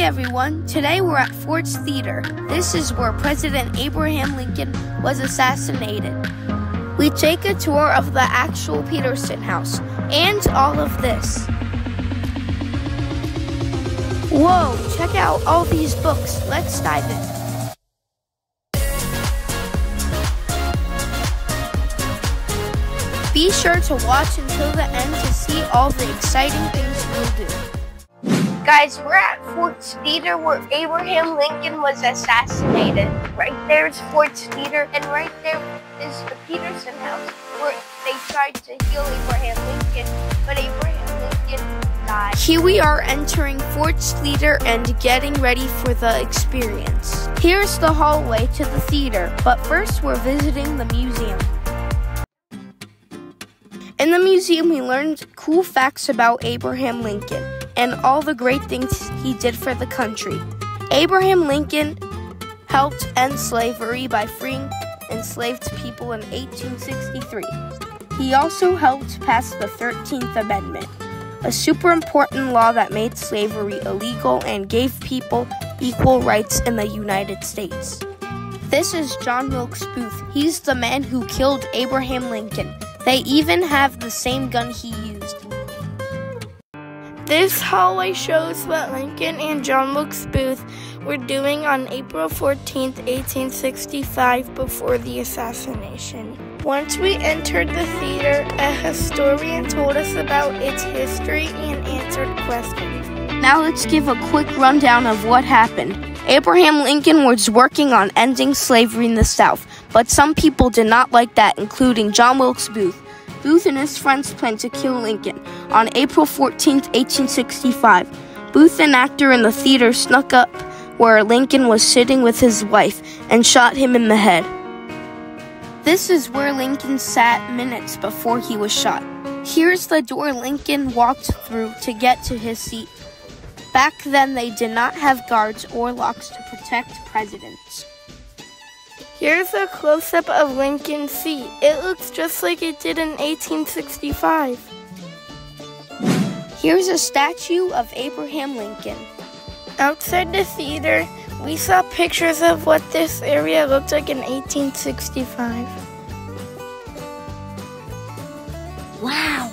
everyone, today we're at Ford's Theater. This is where President Abraham Lincoln was assassinated. We take a tour of the actual Peterson House and all of this. Whoa, check out all these books. Let's dive in. Be sure to watch until the end to see all the exciting things we'll do. Guys, we're at Ford's Theater where Abraham Lincoln was assassinated. Right there is Ford's Theater, and right there is the Peterson House where they tried to kill Abraham Lincoln, but Abraham Lincoln died. Here we are entering Ford's Theater and getting ready for the experience. Here's the hallway to the theater, but first we're visiting the museum. In the museum, we learned cool facts about Abraham Lincoln and all the great things he did for the country. Abraham Lincoln helped end slavery by freeing enslaved people in 1863. He also helped pass the 13th Amendment, a super important law that made slavery illegal and gave people equal rights in the United States. This is John Wilkes Booth. He's the man who killed Abraham Lincoln. They even have the same gun he used. This hallway shows what Lincoln and John Wilkes Booth were doing on April 14, 1865, before the assassination. Once we entered the theater, a historian told us about its history and answered questions. Now let's give a quick rundown of what happened. Abraham Lincoln was working on ending slavery in the South, but some people did not like that, including John Wilkes Booth. Booth and his friends planned to kill Lincoln. On April 14, 1865, Booth, an actor in the theater, snuck up where Lincoln was sitting with his wife and shot him in the head. This is where Lincoln sat minutes before he was shot. Here's the door Lincoln walked through to get to his seat. Back then, they did not have guards or locks to protect presidents. Here's a close-up of Lincoln's seat. It looks just like it did in 1865. Here's a statue of Abraham Lincoln. Outside the theater, we saw pictures of what this area looked like in 1865. Wow!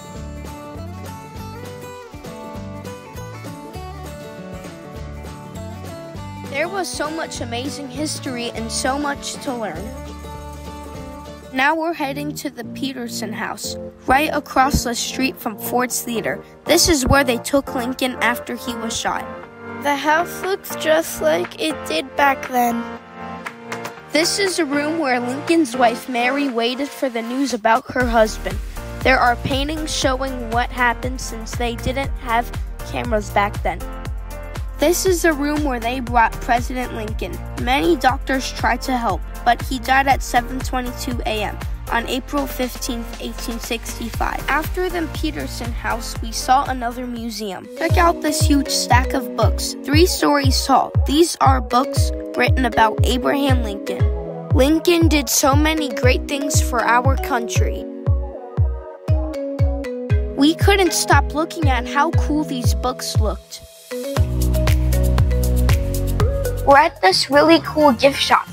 There was so much amazing history and so much to learn. Now we're heading to the Peterson House, right across the street from Ford's Theater. This is where they took Lincoln after he was shot. The house looks just like it did back then. This is a room where Lincoln's wife Mary waited for the news about her husband. There are paintings showing what happened since they didn't have cameras back then. This is a room where they brought President Lincoln. Many doctors tried to help, but he died at 7:22 a.m. on April 15, 1865. After the Peterson House, we saw another museum. Check out this huge stack of books, 3 stories tall. These are books written about Abraham Lincoln. Lincoln did so many great things for our country. We couldn't stop looking at how cool these books looked. We're at this really cool gift shop.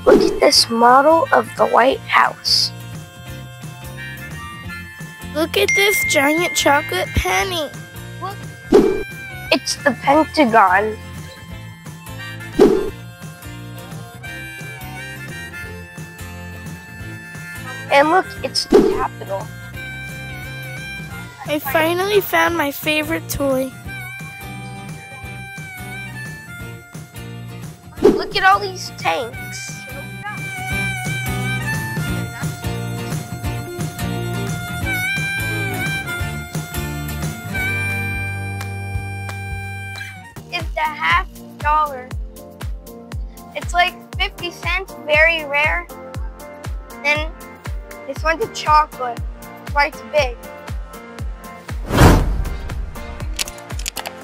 Look at this model of the White House. Look at this giant chocolate penny. Look, it's the Pentagon. And look, it's the Capitol. I finally found my favorite toy. Look at all these tanks. It's a $50. It's like 50 cents, very rare. Then this one's a chocolate. That's why it's big.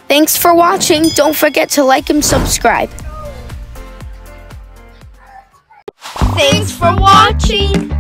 Thanks for watching. Don't forget to like and subscribe. Thanks for watching!